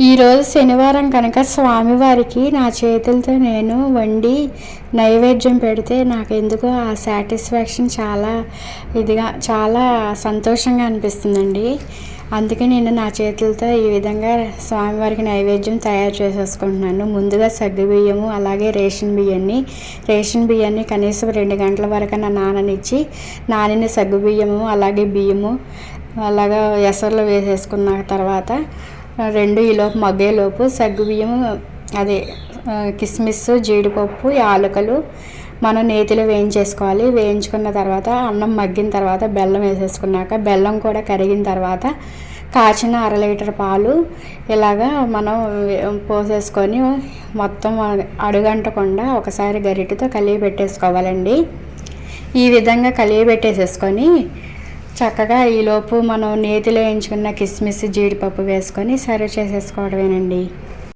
ఈరోజు శనివారం కనుక స్వామివారికి నా చేతులతో నేను వండి నైవేద్యం పెడితే నాకు ఎందుకో ఆ సాటిస్ఫాక్షన్ చాలా సంతోషంగా అనిపిస్తుందండి. అందుకే నేను నా చేతులతో ఈ విధంగా స్వామివారికి నైవేద్యం తయారు చేసేసుకుంటున్నాను. ముందుగా సగ్గుబియ్యము అలాగే రేషన్ బియ్యాన్ని కనీసం 2 గంటల వరకు నాననిచ్చి నానిన సగ్గుబియ్యము అలాగే బియ్యము అలాగా ఎసర్లో వేసేసుకున్న తర్వాత ఈలోపు మగ్గేలోపు సగ్గుబియ్యం అదే కిస్మిస్ జీడిపప్పు యాలకులు మనం నేతిలో వేయించేసుకోవాలి. వేయించుకున్న తర్వాత అన్నం మగ్గిన తర్వాత బెల్లం వేసేసుకున్నాక బెల్లం కూడా కరిగిన తర్వాత కాచిన 1/2 లీటర్ పాలు ఇలాగా మనం పోసేసుకొని మొత్తం అడుగంటకుండా ఒకసారి గరిటెతో కలిగి పెట్టేసుకోవాలండి. ఈ విధంగా కలిగి పెట్టేసేసుకొని చక్కగా ఈలోపు మనం నేతిలో వేయించుకున్న కిస్మిస్ జీడిపప్పు వేసుకొని సర్వ్ చేసేసుకోవడమేనండి.